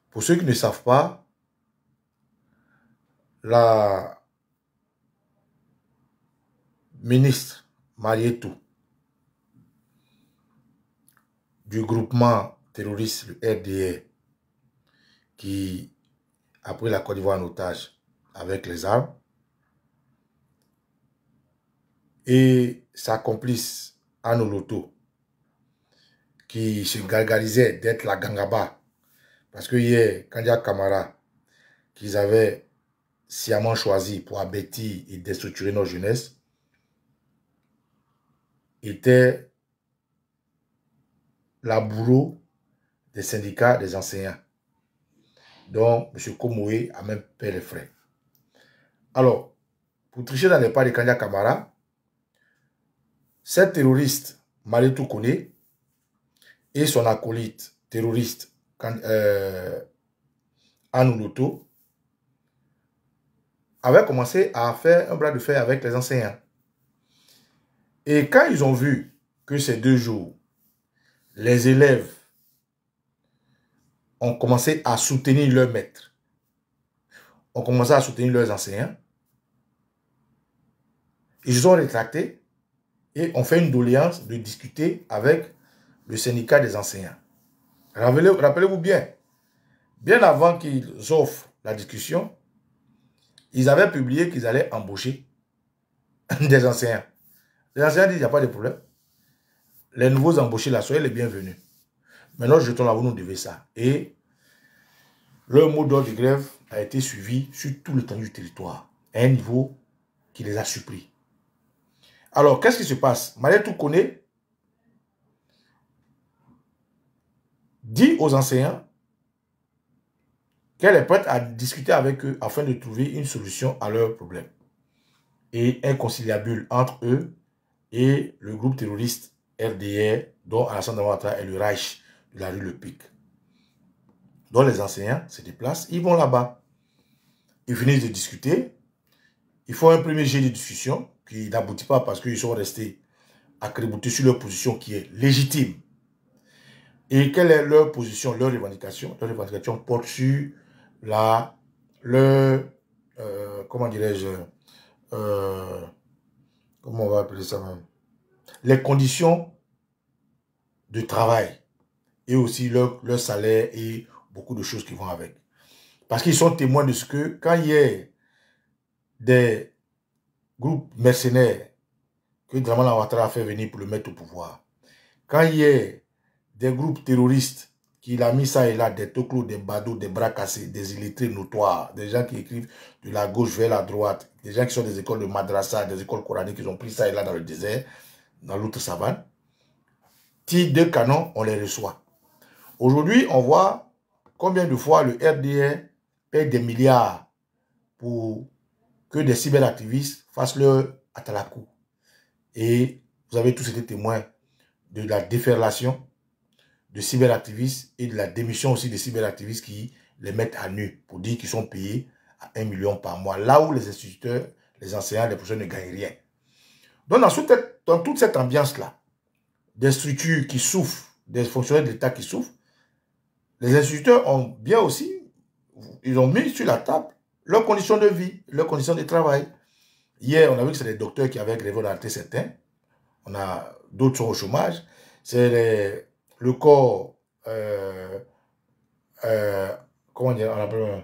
Pour ceux qui ne savent pas, la ministre Marietou du groupement terroriste, le RDR, qui a pris la Côte d'Ivoire en otage avec les armes, et sa complice Anoloto, qui se gargarisait d'être la Gangaba, parce que hier, Kandia Kamara, qu'ils avaient sciemment choisi pour abêtir et déstructurer notre jeunesse, était la bourreau des syndicats des enseignants. Donc, M. Komoué a même payé les frais. Alors, pour tricher dans les pas de Kandia Kamara, cet terroriste, Marietou Kone, et son acolyte terroriste, Anoloto, avaient commencé à faire un bras de fer avec les enseignants. Et quand ils ont vu que ces 2 jours, les élèves ont commencé à soutenir leurs maîtres, ont commencé à soutenir leurs enseignants, ils se sont rétractés et ont fait une doléance de discuter avec le syndicat des enseignants. Rappelez-vous bien avant qu'ils offrent la discussion, ils avaient publié qu'ils allaient embaucher des enseignants. Les enseignants disent, il n'y a pas de problème. Les nouveaux embauchés là, soyez les bienvenus. Maintenant, jetons là, vous nous devez ça. Et leur mot d'ordre de grève a été suivi sur tout le temps du territoire, à un niveau qui les a surpris. Alors, qu'est-ce qui se passe? Marietou Kone dit aux enseignants qu'elle est prête à discuter avec eux afin de trouver une solution à leurs problèmes. Et inconciliable entre eux et le groupe terroriste RDR, dont Alassane Ouattara est le Reich de la rue Le Pic. Donc les enseignants se déplacent, ils vont là-bas. Ils finissent de discuter. Ils font un premier jet de discussion qui n'aboutit pas parce qu'ils sont restés accrédités sur leur position qui est légitime. Et quelle est leur position, leur revendication? Leur revendication porte sur comment dirais-je, comment on va appeler ça même? Les conditions de travail et aussi leur salaire et beaucoup de choses qui vont avec. Parce qu'ils sont témoins de ce que, quand il y a des groupes mercenaires que Dramane Ouattara a fait venir pour le mettre au pouvoir, quand il y a des groupes terroristes qu'il a mis ça et là, des toclos, des badauds, des bras cassés, des illettrés notoires, des gens qui écrivent de la gauche vers la droite, des gens qui sont des écoles de madrasa, des écoles coraniques, qui ont pris ça et là dans le désert, dans l'autre savane, tirs de canon, on les reçoit. Aujourd'hui, on voit combien de fois le RDR paye des milliards pour que des cyberactivistes fassent leur atalakou. Et vous avez tous été témoins de la déferlation de cyberactivistes et de la démission aussi des cyberactivistes qui les mettent à nu pour dire qu'ils sont payés à 1 million par mois. Là où les instituteurs, les enseignants, les professeurs ne gagnent rien. Donc dans toute cette ambiance-là, des structures qui souffrent, des fonctionnaires de l'État qui souffrent, les instituteurs ont bien aussi, ils ont mis sur la table leurs conditions de vie, leurs conditions de travail. Hier, on a vu que c'est les docteurs qui avaient grévé, on a arrêté certains. D'autres sont au chômage. C'est le corps, comment dire, on appelle,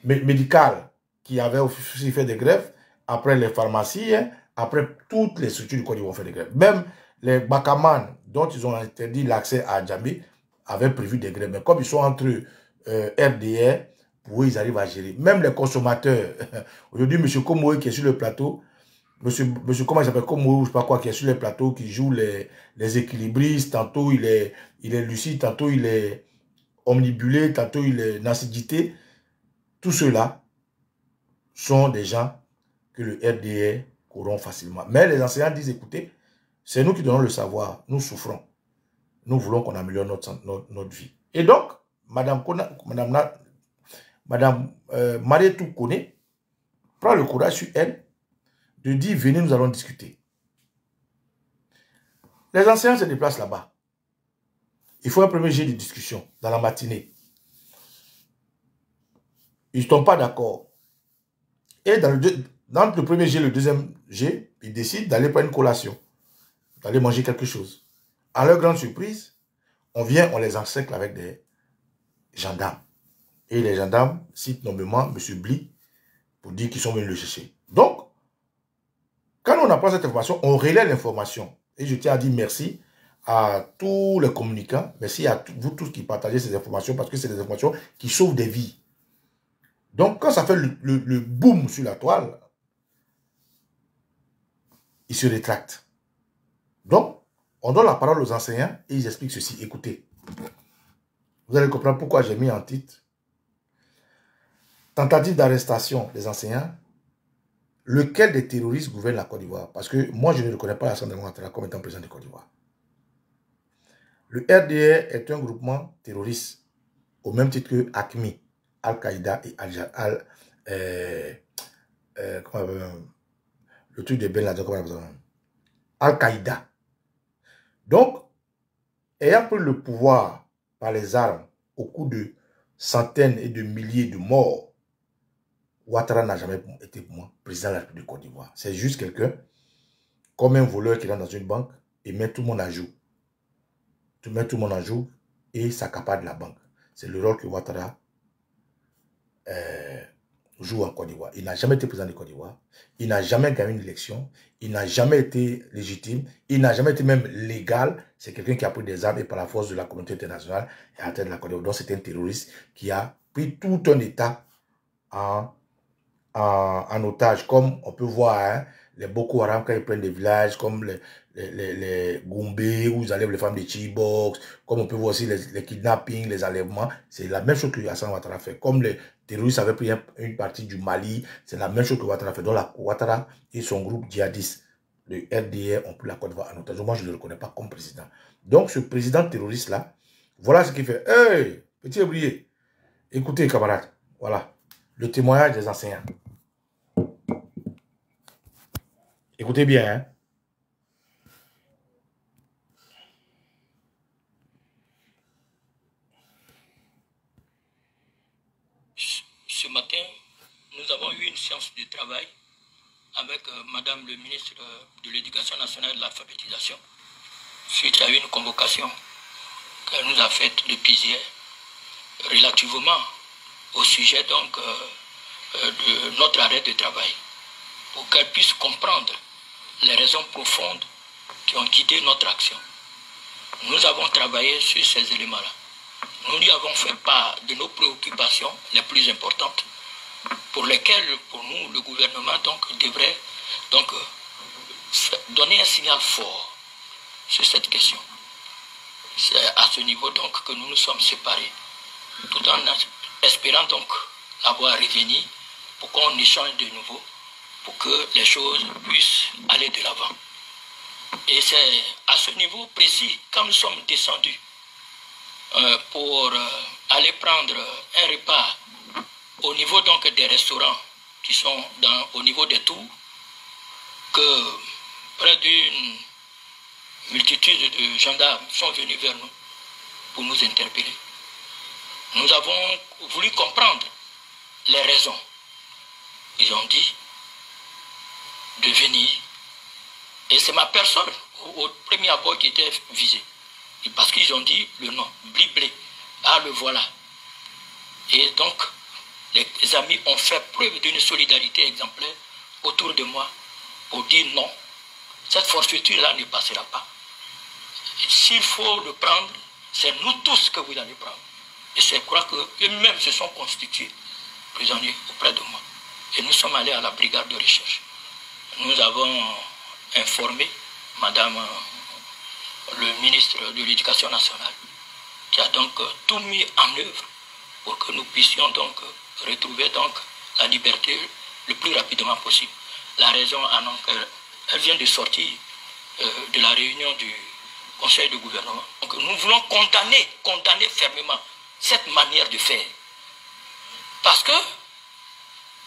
médical qui avait aussi fait des grèves. Après les pharmacies, après toutes les structures du Côte d'Ivoire ont fait des grèves. Même les Bakaman, dont ils ont interdit l'accès à Djamé, avaient prévu des grèves. Mais comme ils sont entre RDR, pour eux, ils arrivent à gérer. Même les consommateurs. Aujourd'hui, M. Komoué qui est sur le plateau, monsieur comment il s'appelle, Komoué, je sais pas quoi, qui est sur le plateau, qui joue les équilibristes, tantôt il est lucide, tantôt il est omnibulé, tantôt il est nacidité. Tout ceux-là sont des gens que le RDR corrompt facilement. Mais les enseignants disent, écoutez, c'est nous qui donnons le savoir, nous souffrons. Nous voulons qu'on améliore notre vie. Et donc, Madame Marietou Kone prend le courage sur elle de dire, venez, nous allons discuter. Les enseignants se déplacent là-bas. Il faut un premier jet de discussion dans la matinée. Ils ne sont pas d'accord. Et dans le premier G et le deuxième G, ils décident d'aller prendre une collation, d'aller manger quelque chose. À leur grande surprise, on vient, on les encercle avec des gendarmes. Et les gendarmes citent nommément M. Bly pour dire qu'ils sont venus le chercher. Donc, quand on apprend cette information, on relaie l'information. Et je tiens à dire merci à tous les communicants, merci à vous tous qui partagez ces informations, parce que c'est des informations qui sauvent des vies. Donc, quand ça fait le boom sur la toile, ils se rétractent. Donc, on donne la parole aux enseignants et ils expliquent ceci. Écoutez, vous allez comprendre pourquoi j'ai mis en titre tentative d'arrestation des enseignants. Lequel des terroristes gouverne la Côte d'Ivoire? Parce que moi, je ne reconnais pas Alassane Ouattara comme étant président de Côte d'Ivoire. Le RDR est un groupement terroriste, au même titre que ACMI, Al-Qaïda et le truc de Ben Laden, comment on appelle ça? Al-Qaïda. Donc, ayant pris le pouvoir par les armes au cours de centaines et de milliers de morts, Ouattara n'a jamais été pour moi président de la République de Côte d'Ivoire. C'est juste quelqu'un, comme un voleur qui rentre dans une banque et met tout le monde à jour. Tu mets tout le monde à jour et s'accapare de la banque. C'est le rôle que Ouattara joue en Côte d'Ivoire. Il n'a jamais été président de Côte d'Ivoire. Il n'a jamais gagné une élection. Il n'a jamais été légitime. Il n'a jamais été même légal. C'est quelqu'un qui a pris des armes et par la force de la communauté internationale et à la tête de la Côte d'Ivoire. Donc c'est un terroriste qui a pris tout un État en otage, comme on peut voir, hein, les Boko Haram quand ils prennent des villages, comme les Gombe, où ils enlèvent les femmes de Chibok, comme on peut voir aussi les kidnappings, les enlèvements. C'est la même chose que Alassane Ouattara fait. Comme les terroristes avaient pris une partie du Mali, c'est la même chose que Ouattara fait. Donc Ouattara et son groupe djihadiste, le RDR, ont pris la Côte d'Ivoire en otage. Moi, je ne le reconnais pas comme président. Donc ce président terroriste-là, voilà ce qu'il fait. Hey, petit oublié. Écoutez, camarades, voilà, le témoignage des enseignants. Écoutez bien, hein. Ce matin, nous avons eu une séance de travail avec Madame le ministre de l'Éducation nationale et de l'alphabétisation suite à une convocation qu'elle nous a faite depuis hier relativement au sujet donc de notre arrêt de travail pour qu'elle puisse comprendre les raisons profondes qui ont guidé notre action. Nous avons travaillé sur ces éléments-là. Nous lui avons fait part de nos préoccupations les plus importantes pour lesquelles, pour nous, le gouvernement donc, devrait donc, donner un signal fort sur cette question. C'est à ce niveau donc, que nous nous sommes séparés, tout en espérant donc l'avoir revenir pour qu'on échange de nouveau, pour que les choses puissent aller de l'avant. Et c'est à ce niveau précis, quand nous sommes descendus pour aller prendre un repas au niveau donc des restaurants qui sont au niveau des tours, que près d'une multitude de gendarmes sont venus vers nous pour nous interpeller. Nous avons voulu comprendre les raisons. Ils ont dit de venir. Et c'est ma personne au premier abord qui était visée. Et parce qu'ils ont dit le nom, Bliblé. Ah, le voilà. Et donc, les amis ont fait preuve d'une solidarité exemplaire autour de moi pour dire non, cette forfaiture-là ne passera pas. S'il faut le prendre, c'est nous tous que vous allez prendre. Et c'est quoi qu'eux-mêmes se sont constitués prisonniers auprès de moi. Et nous sommes allés à la brigade de recherche. Nous avons informé Madame le ministre de l'Éducation nationale, qui a donc tout mis en œuvre pour que nous puissions donc retrouver donc la liberté le plus rapidement possible. La raison, elle vient de sortir de la réunion du Conseil de gouvernement. Donc nous voulons condamner fermement cette manière de faire. Parce que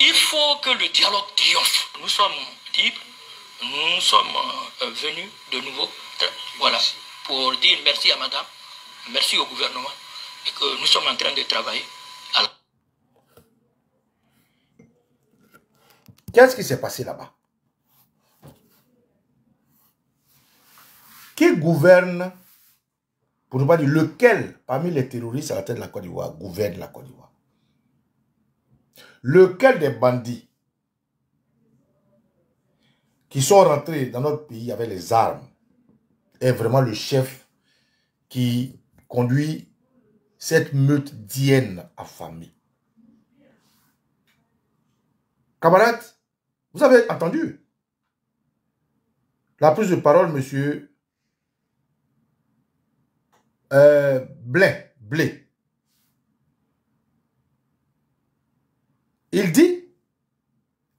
il faut que le dialogue triomphe. Nous sommes libres, nous sommes venus de nouveau, voilà, pour dire merci à madame, merci au gouvernement, et que nous sommes en train de travailler. Qu'est-ce qui s'est passé là-bas? Qui gouverne, pour ne pas dire lequel, parmi les terroristes à la tête de la Côte d'Ivoire, gouverne la Côte d'Ivoire? Lequel des bandits qui sont rentrés dans notre pays avec les armes est vraiment le chef qui conduit cette meute d'hyènes affamées? Camarades, vous avez entendu la prise de parole, monsieur Blé. Il dit,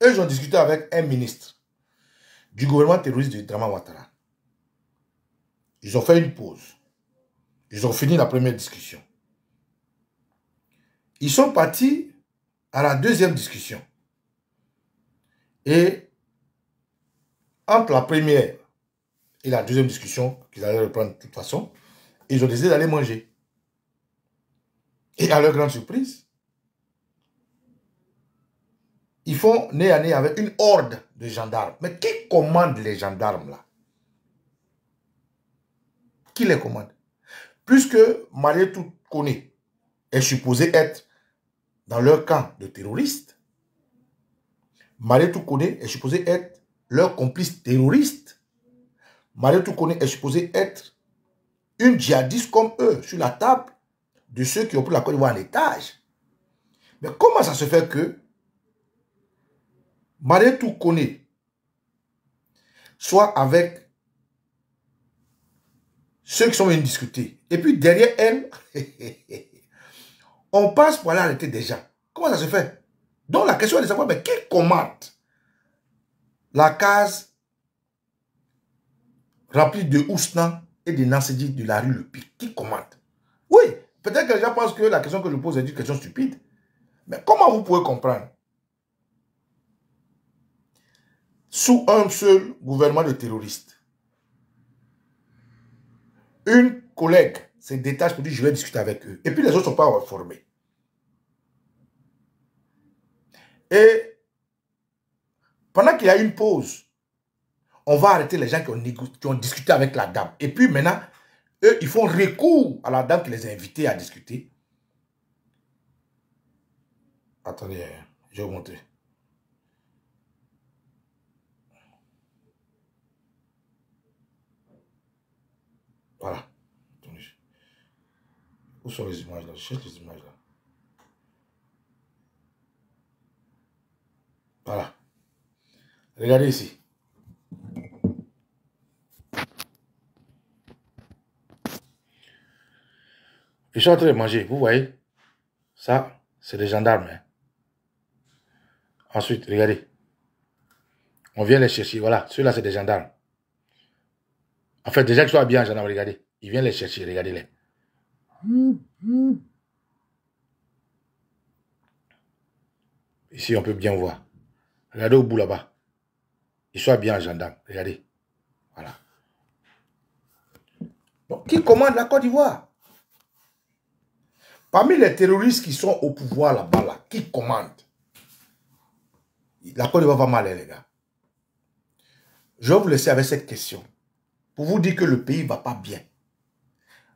eux, ils ont discuté avec un ministre du gouvernement terroriste de Dramane Ouattara. Ils ont fait une pause. Ils ont fini la première discussion. Ils sont partis à la deuxième discussion. Et entre la première et la deuxième discussion, qu'ils allaient reprendre de toute façon, ils ont décidé d'aller manger. Et à leur grande surprise, ils font nez à nez avec une horde de gendarmes. Mais qui commande les gendarmes là? Qui les commande? Puisque Marietou Koné est supposé être dans leur camp de terroristes, Marietou Koné est supposé être leur complice terroriste. Marietou Koné est supposé être une djihadiste comme eux, sur la table de ceux qui ont pris la Côte d'Ivoire en étage. Mais comment ça se fait que Marietou Koné soit avec ceux qui sont venus discuter, et puis derrière elle, on passe pour aller arrêter des gens? Comment ça se fait? Donc la question est de savoir, mais qui commande la case remplie de Ousnan et de Nansedi de la rue Le Pic? Qui commande? Oui, peut-être que les gens pensent que la question que je pose est une question stupide. Mais comment vous pouvez comprendre? Sous un seul gouvernement de terroristes, une collègue se détache pour dire je vais discuter avec eux. Et puis les autres ne sont pas formés. Et pendant qu'il y a une pause, on va arrêter les gens qui ont discuté avec la dame. Et puis maintenant, eux, ils font recours à la dame qui les a invités à discuter. Attendez, je vais vous montrer. Voilà. Attendez. Où sont les images là? Je cherche les images là. Voilà. Regardez ici. Ils sont en train de manger, vous voyez? Ça, c'est des gendarmes. Hein. Ensuite, regardez. On vient les chercher. Voilà, ceux-là, c'est des gendarmes. En fait, déjà qu'ils sont habillés en gendarme, regardez. Ils viennent les chercher, regardez-les. Ici, on peut bien voir. Regardez au bout là-bas. Ils sont habillés en gendarme, regardez. Voilà. Donc, qui commande la Côte d'Ivoire? Parmi les terroristes qui sont au pouvoir là-bas, là, qui commande? La Côte d'Ivoire va mal, les gars. Je vais vous laisser avec cette question. Pour vous dire que le pays ne va pas bien.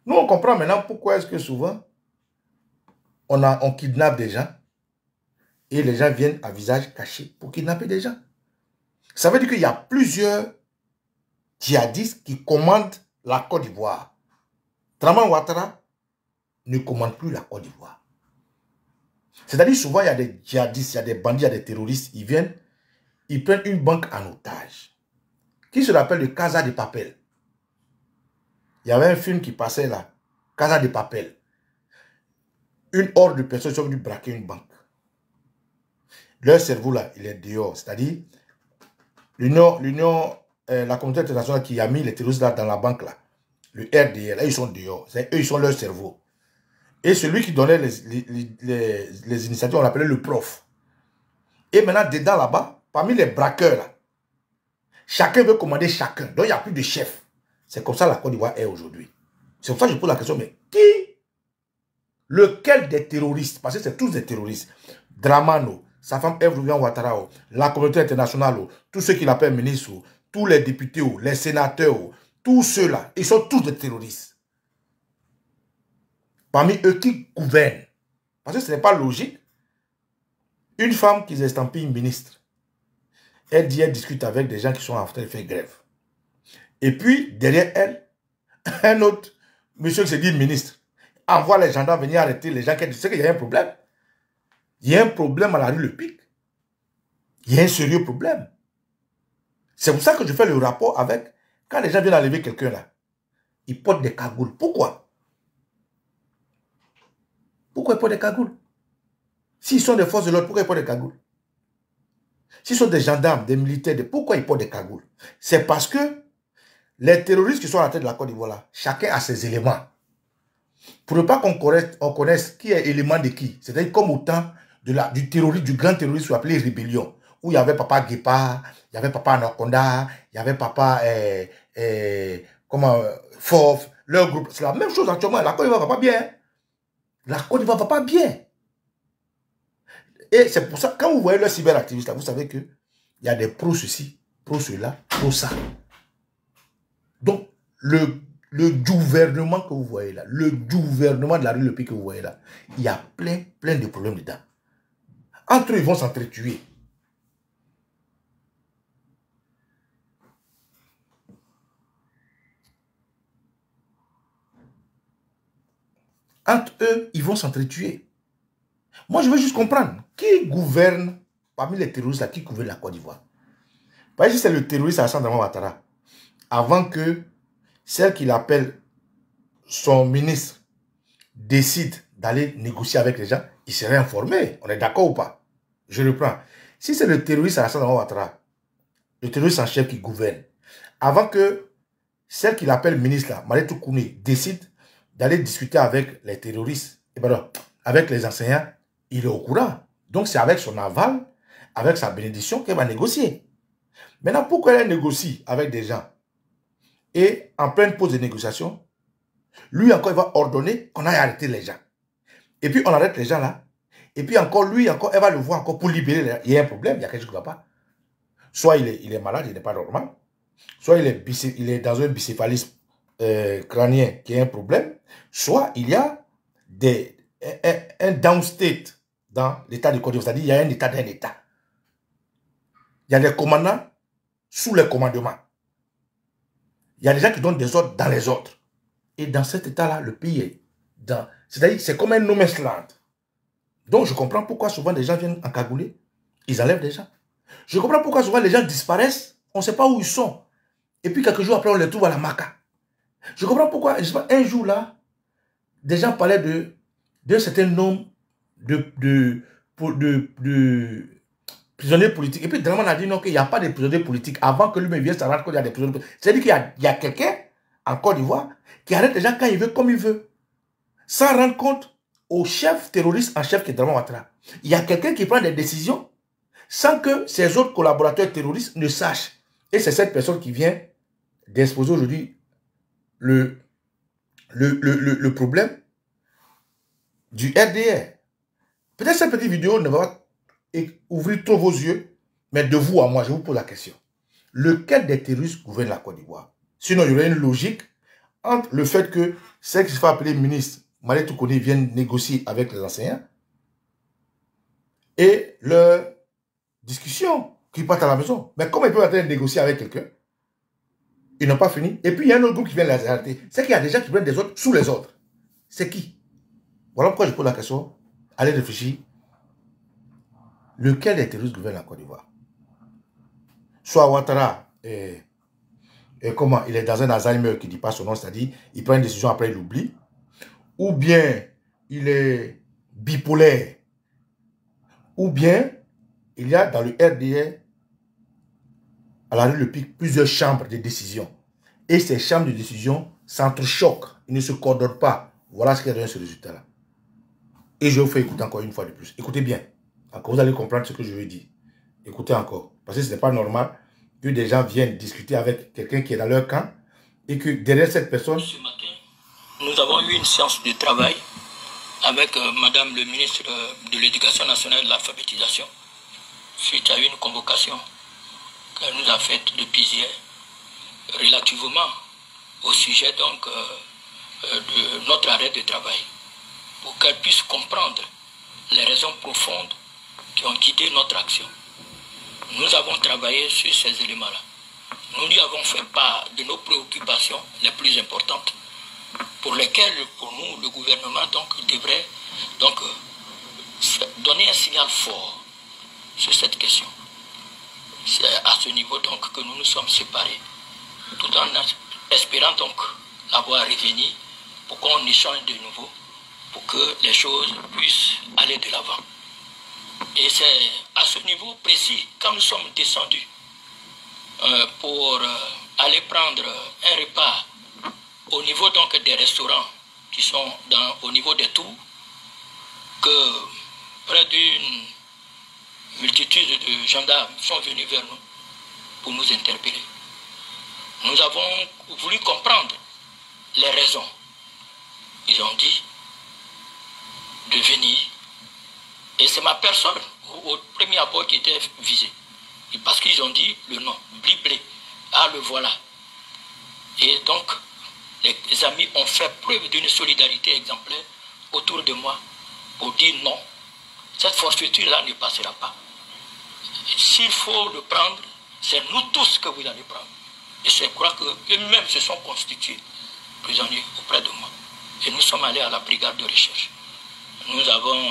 Nous, on comprend maintenant pourquoi est-ce que souvent, on kidnappe des gens et les gens viennent à visage caché pour kidnapper des gens. Ça veut dire qu'il y a plusieurs djihadistes qui commandent la Côte d'Ivoire. Dramane Ouattara ne commande plus la Côte d'Ivoire. C'est-à-dire souvent, il y a des djihadistes, il y a des bandits, il y a des terroristes, ils viennent, ils prennent une banque en otage, qui se rappelle de Casa de Papel. Il y avait un film qui passait là, Casa de Papel. Une horde de personnes sont venues braquer une banque. Leur cerveau là, il est dehors. C'est-à-dire, la communauté internationale qui a mis les terroristes là dans la banque là, le RDL, là, ils sont dehors. Eux, ils sont leur cerveau. Et celui qui donnait les initiatives, on l'appelait le prof. Et maintenant, dedans là-bas, parmi les braqueurs là, chacun veut commander chacun. Donc, il n'y a plus de chef. C'est comme ça la Côte d'Ivoire est aujourd'hui. C'est pour ça que je pose la question, mais qui? Lequel des terroristes? Parce que c'est tous des terroristes. Dramano, sa femme Ève Viviane Ouattara, la communauté internationale, tous ceux qui l'appellent ministre, tous les députés, les sénateurs, tous ceux-là, ils sont tous des terroristes. Parmi eux qui gouvernent. Parce que ce n'est pas logique. Une femme qui s'estampille ministre, elle dit, elle discute avec des gens qui sont en train de faire grève. Et puis, derrière elle, un autre monsieur qui se dit ministre, envoie les gendarmes venir arrêter les gens qui disent qu'il y a un problème. Il y a un problème à la rue Le Pic. Il y a un sérieux problème. C'est pour ça que je fais le rapport avec, quand les gens viennent enlever quelqu'un là, ils portent des cagoules. Pourquoi? Pourquoi ils portent des cagoules? S'ils sont des forces de l'ordre, pourquoi ils portent des cagoules? S'ils sont des gendarmes, des militaires, pourquoi ils portent des cagoules? C'est parce que les terroristes qui sont à la tête de la Côte d'Ivoire là, chacun a ses éléments. Pour ne pas qu'on connaisse qui est élément de qui. C'est-à-dire comme au temps du terroriste, du grand terroriste qu'on appelait rébellion, où il y avait Papa Guépard, il y avait Papa Anaconda, il y avait Papa Fof, leur groupe. C'est la même chose actuellement. La Côte d'Ivoire ne va pas bien. La Côte d'Ivoire ne va pas bien. Et c'est pour ça, quand vous voyez le cyberactiviste, vous savez qu'il y a des pros ceci, pros cela, pros ça. Donc, le gouvernement que vous voyez là, le gouvernement de la rue Le Pic que vous voyez là, il y a plein de problèmes dedans. Entre eux, ils vont s'entretuer. Entre eux, ils vont s'entretuer. Moi, je veux juste comprendre qui gouverne parmi les terroristes là, qui gouverne la Côte d'Ivoire. Par exemple, c'est le terroriste Alassane Dramane Ouattara. Avant que celle qu'il appelle son ministre décide d'aller négocier avec les gens, il serait informé. On est d'accord ou pas? Je reprends. Si c'est le terroriste Alassane Dramane Ouattara, le terroriste en chef qui gouverne, avant que celle qu'il appelle ministre là, Mariétou Kouni, décide d'aller discuter avec les terroristes, et pardon, avec les enseignants, il est au courant. Donc c'est avec son aval, avec sa bénédiction qu'elle va négocier. Maintenant, pourquoi elle négocie avec des gens et en pleine pause de négociation, lui encore, il va ordonner qu'on aille arrêter les gens. Et puis on arrête les gens là. Et puis encore, lui encore, elle va le voir encore pour libérer les gens. Il y a un problème, il y a quelque chose qui ne va pas. Soit il est malade, il n'est pas normal. Soit il est dans un bicéphalisme crânien qui a un problème. Soit il y a un downstate dans l'état du Côte d'Ivoire. C'est-à-dire il y a un état d'un état. Il y a des commandants sous les commandements. Il y a des gens qui donnent des ordres dans les ordres. Et dans cet état-là, le pays est dans... C'est-à-dire c'est comme un no man's land. Donc je comprends pourquoi souvent des gens viennent encagouler. Ils enlèvent des gens. Je comprends pourquoi souvent les gens disparaissent. On ne sait pas où ils sont. Et puis quelques jours après, on les trouve à la Maca. Je comprends pourquoi, je sais pas, un jour là, des gens parlaient d'un certain nombre de prisonniers politiques. Et puis Dramane a dit non, qu'il n'y a pas de prisonniers politiques avant que lui-même vienne se rendre compte qu'il y a des prisonniers politiques. C'est-à-dire qu'il y a quelqu'un en Côte d'Ivoire qui arrête les gens quand il veut, comme il veut. Sans rendre compte au chef terroriste en chef qui est Dramane Ouattara. Il y a quelqu'un qui prend des décisions sans que ses autres collaborateurs terroristes ne sachent. Et c'est cette personne qui vient d'exposer aujourd'hui le problème du RDR. Peut-être cette petite vidéo ne va pas ouvrir trop vos yeux, mais de vous à moi, je vous pose la question. Lequel des terroristes gouverne la Côte d'Ivoire? Sinon, il y aurait une logique entre le fait que celle qui se fait appeler ministre, Mariétou Kouni, vienne négocier avec les enseignants et leur discussion qui partent à la maison. Mais comment ils peuvent attendre de négocier avec quelqu'un? Ils n'ont pas fini. Et puis, il y a un autre groupe qui vient les arrêter. C'est qu'il y a des gens qui prennent des ordres sous les ordres. C'est qui? Voilà pourquoi je pose la question. Allez réfléchir. Lequel des terroristes gouverne la Côte d'Ivoire? Soit Ouattara, comment, il est dans un Alzheimer qui ne dit pas son nom, c'est-à-dire, il prend une décision, après il l'oublie. Ou bien, il est bipolaire. Ou bien, il y a dans le RDR, à la rue Le Pic, plusieurs chambres de décision. Et ces chambres de décision s'entrechoquent. Ils ne se coordonnent pas. Voilà ce qui a donné ce résultat-là. Et je vous fais écouter encore une fois de plus. Écoutez bien. Encore, vous allez comprendre ce que je veux dire. Écoutez encore. Parce que ce n'est pas normal que des gens viennent discuter avec quelqu'un qui est dans leur camp et que derrière cette personne... Ce matin, nous avons eu une séance de travail avec Madame le ministre de l'Éducation nationale et de l'Alphabétisation, suite à une convocation qu'elle nous a faite depuis hier, relativement au sujet donc de notre arrêt de travail, pour qu'elle puisse comprendre les raisons profondes qui ont guidé notre action. Nous avons travaillé sur ces éléments-là. Nous lui avons fait part de nos préoccupations les plus importantes, pour lesquelles, pour nous, le gouvernement donc, devrait donc, donner un signal fort sur cette question. C'est à ce niveau donc que nous nous sommes séparés, tout en espérant donc la voir revenir pour qu'on échange de nouveau, pour que les choses puissent aller de l'avant. Et c'est à ce niveau précis, quand nous sommes descendus pour aller prendre un repas au niveau donc des restaurants qui sont au niveau des tours, que près d'une multitude de gendarmes sont venus vers nous pour nous interpeller. Nous avons voulu comprendre les raisons. Ils ont dit de venir. Et c'est ma personne au premier abord qui était visée. Et parce qu'ils ont dit le nom, Bliblé. Ah, le voilà. Et donc, les amis ont fait preuve d'une solidarité exemplaire autour de moi pour dire non, cette forfaiture-là ne passera pas. S'il faut le prendre, c'est nous tous que vous allez prendre. Et je crois qu'eux-mêmes se sont constitués prisonniers auprès de moi. Et nous sommes allés à la brigade de recherche. Nous avons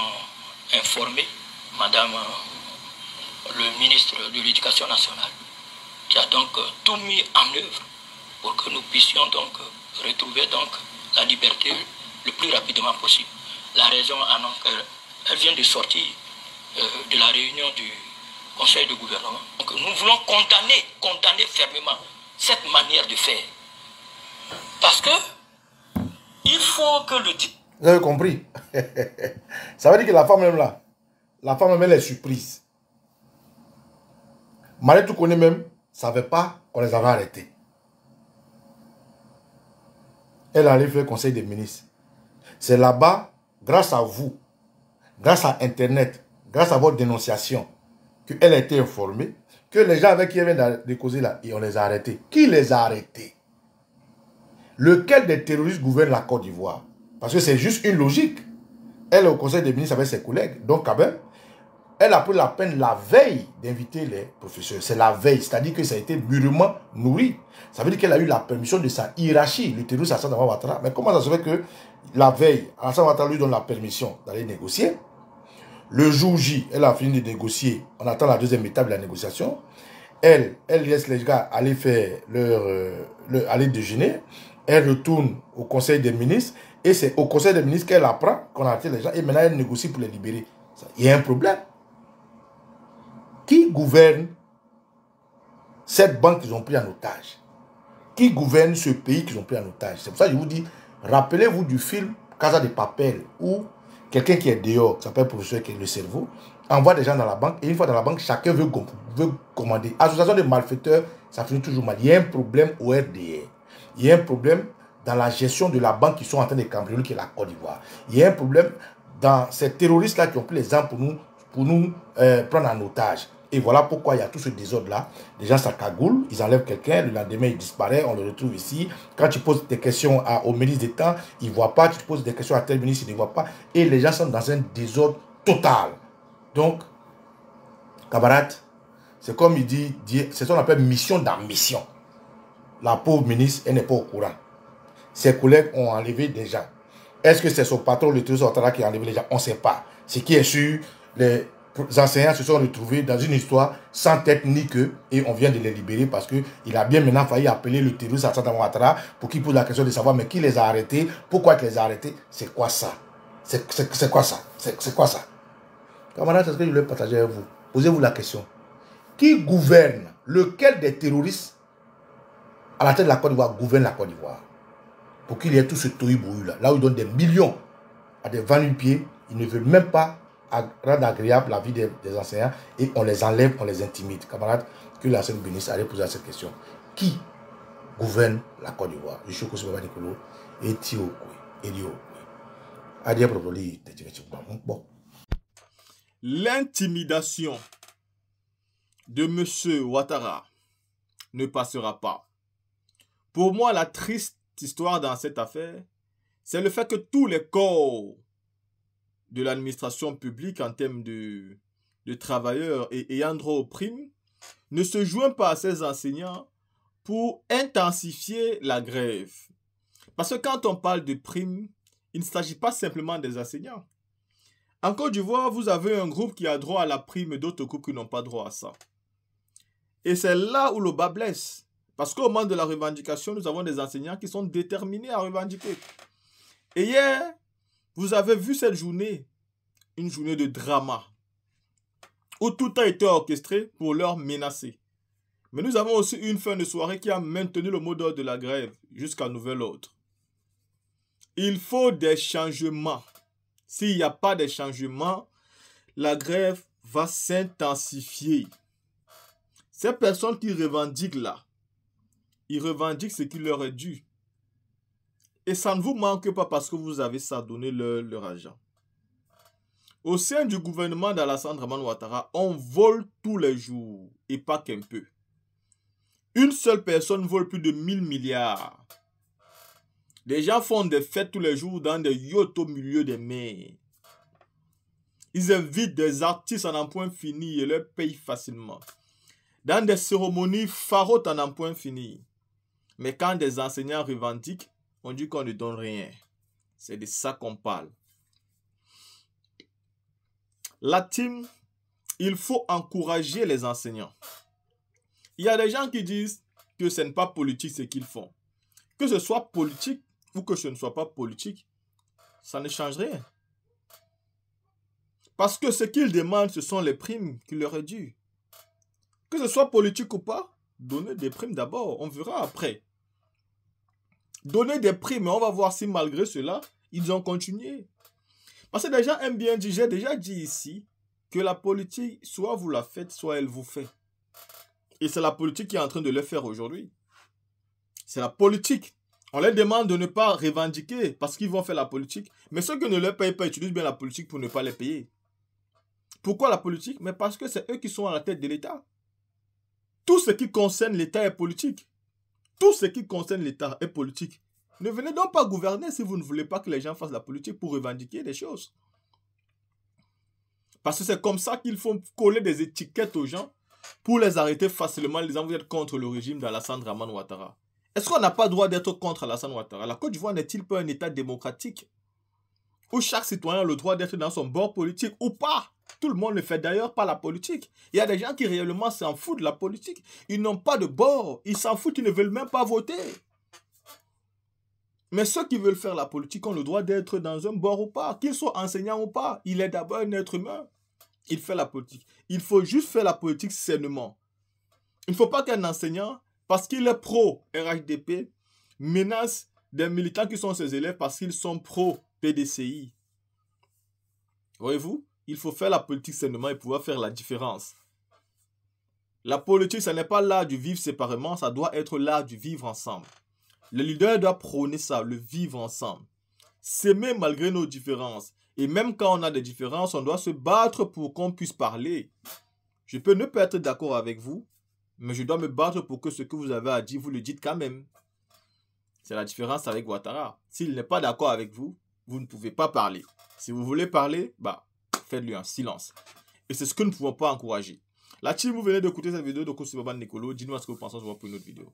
informé Madame le ministre de l'Éducation nationale, qui a donc tout mis en œuvre pour que nous puissions donc retrouver donc la liberté le plus rapidement possible. La raison, elle vient de sortir de la réunion du Conseil de gouvernement. Donc nous voulons condamner fermement cette manière de faire. Parce que il faut que le... Vous avez compris? Ça veut dire que la femme même là, la femme même elle est surprise. Marie tout connaît même, ne savait pas qu'on les avait arrêtés. Elle allait faire le conseil des ministres. C'est là-bas, grâce à vous, grâce à Internet, grâce à votre dénonciation, qu'elle a été informée, que les gens avec qui elle vient de causer là, et on les a arrêtés. Qui les a arrêtés? Lequel des terroristes gouverne la Côte d'Ivoire? Parce que c'est juste une logique. Elle est au conseil des ministres avec ses collègues. Donc quand même, elle a pris la peine la veille d'inviter les professeurs. C'est la veille, c'est-à-dire que ça a été mûrement nourri. Ça veut dire qu'elle a eu la permission de sa hiérarchie, le terroriste Alassane Ouattara. Mais comment ça se fait que la veille, Alassane Ouattara lui donne la permission d'aller négocier? Le jour J, elle a fini de négocier. On attend la deuxième étape de la négociation. Elle laisse les gars aller faire aller déjeuner. Elle retourne au conseil des ministres. Et c'est au conseil des ministres qu'elle apprend qu'on a arrêté les gens. Et maintenant, elle négocie pour les libérer. Il y a un problème. Qui gouverne cette banque qu'ils ont pris en otage? Qui gouverne ce pays qu'ils ont pris en otage? C'est pour ça que je vous dis, rappelez-vous du film Casa de Papel, où quelqu'un qui est dehors, qui s'appelle professeur, qui est le cerveau, envoie des gens dans la banque, et une fois dans la banque, chacun veut commander. Association de malfaiteurs, ça finit toujours mal. Il y a un problème au RDR. Il y a un problème dans la gestion de la banque qui sont en train de cambrioler, qui est la Côte d'Ivoire. Il y a un problème dans ces terroristes-là qui ont pris les armes pour nous prendre en otage. Et voilà pourquoi il y a tout ce désordre-là. Les gens s'accagoulent, ils enlèvent quelqu'un, le lendemain il disparaît, on le retrouve ici. Quand tu poses des questions au ministre d'État, il ne voit pas. Tu poses des questions à tel ministre, il ne voit pas. Et les gens sont dans un désordre total. Donc, camarades, c'est comme il dit, c'est ce qu'on appelle mission dans mission. La pauvre ministre, elle n'est pas au courant. Ses collègues ont enlevé des gens. Est-ce que c'est son patron, le trésor qui a enlevé les gens? On ne sait pas. Ce qui est sûr, les enseignants se sont retrouvés dans une histoire sans tête ni queue et on vient de les libérer parce qu'il a bien maintenant failli appeler le terroriste Alassane Ouattara pour qu'il pose la question de savoir mais qui les a arrêtés, pourquoi ils les a arrêtés, c'est quoi ça? C'est quoi ça? C'est quoi ça? Camarades, c'est ce que je voulais partager avec vous. Posez-vous la question. Qui gouverne? Lequel des terroristes à la tête de la Côte d'Ivoire gouverne la Côte d'Ivoire? Pour qu'il y ait tout ce tohu-bohu là. Là où ils donnent des millions à des va-nu-pieds, ils ne veulent même pas rendre agréable la vie des enseignants et on les enlève, on les intimide. Camarades, que la Sainte bénisse, allez poser cette question. Qui gouverne la Côte d'Ivoire? Je suis Koussou Baba Nicolo et Tio Elio. Adia Propoli, bon. L'intimidation de M. Ouattara ne passera pas. Pour moi, la triste histoire dans cette affaire, c'est le fait que tous les corps de l'administration publique en termes de travailleurs et ayant droit aux primes ne se joignent pas à ces enseignants pour intensifier la grève. Parce que quand on parle de primes, il ne s'agit pas simplement des enseignants. En Côte d'Ivoire, vous avez un groupe qui a droit à la prime et d'autres groupes qui n'ont pas droit à ça. Et c'est là où le bas blesse. Parce qu'au moment de la revendication, nous avons des enseignants qui sont déterminés à revendiquer. Et hier, vous avez vu cette journée, une journée de drama, où tout a été orchestré pour leur menacer. Mais nous avons aussi une fin de soirée qui a maintenu le mot d'ordre de la grève jusqu'à nouvel ordre. Il faut des changements. S'il n'y a pas de changements, la grève va s'intensifier. Ces personnes qui revendiquent là, ils revendiquent ce qui leur est dû. Et ça ne vous manque pas parce que vous avez ça donné leur argent. Au sein du gouvernement d'Alassane Dramane Ouattara, on vole tous les jours et pas qu'un peu. Une seule personne vole plus de 1000 milliards. Les gens font des fêtes tous les jours dans des yachts au milieu des mers. Ils invitent des artistes en un point fini et leur payent facilement. Dans des cérémonies pharaotes en un point fini. Mais quand des enseignants revendiquent, on dit qu'on ne donne rien. C'est de ça qu'on parle. La team, il faut encourager les enseignants. Il y a des gens qui disent que ce n'est pas politique ce qu'ils font. Que ce soit politique ou que ce ne soit pas politique, ça ne change rien. Parce que ce qu'ils demandent, ce sont les primes qui leur est dû. Que ce soit politique ou pas, donnez des primes d'abord, on verra après. Donnez des primes, mais on va voir si malgré cela, ils ont continué. Parce que les gens aiment bien dire, j'ai déjà dit ici, que la politique, soit vous la faites, soit elle vous fait. Et c'est la politique qui est en train de le faire aujourd'hui. C'est la politique. On leur demande de ne pas revendiquer parce qu'ils vont faire la politique. Mais ceux qui ne leur payent pas utilisent bien la politique pour ne pas les payer. Pourquoi la politique? Mais parce que c'est eux qui sont à la tête de l'État. Tout ce qui concerne l'État est politique. Tout ce qui concerne l'État est politique. Ne venez donc pas gouverner si vous ne voulez pas que les gens fassent la politique pour revendiquer des choses. Parce que c'est comme ça qu'il faut coller des étiquettes aux gens pour les arrêter facilement, les envoyer contre le régime d'Alassane Dramane Ouattara. Est-ce qu'on n'a pas le droit d'être contre Alassane Ouattara? La Côte d'Ivoire n'est-il pas un État démocratique où chaque citoyen a le droit d'être dans son bord politique ou pas? Tout le monde ne fait d'ailleurs pas la politique. Il y a des gens qui réellement s'en foutent de la politique. Ils n'ont pas de bord. Ils s'en foutent, ils ne veulent même pas voter. Mais ceux qui veulent faire la politique ont le droit d'être dans un bord ou pas. Qu'ils soient enseignants ou pas. Il est d'abord un être humain. Il fait la politique. Il faut juste faire la politique sainement. Il ne faut pas qu'un enseignant, parce qu'il est pro-RHDP, menace des militants qui sont ses élèves parce qu'ils sont pro-PDCI. Voyez-vous? Il faut faire la politique sainement et pouvoir faire la différence. La politique, ce n'est pas l'art du vivre séparément, ça doit être l'art du vivre ensemble. Le leader doit prôner ça, le vivre ensemble. S'aimer malgré nos différences. Et même quand on a des différences, on doit se battre pour qu'on puisse parler. Je peux ne pas être d'accord avec vous, mais je dois me battre pour que ce que vous avez à dire, vous le dites quand même. C'est la différence avec Ouattara. S'il n'est pas d'accord avec vous, vous ne pouvez pas parler. Si vous voulez parler, faites-lui un silence. Et c'est ce que nous ne pouvons pas encourager. La team, vous venez d'écouter cette vidéo de Koussibaba Nekolo. Dites-nous ce que vous pensez, on se voit pour une autre vidéo.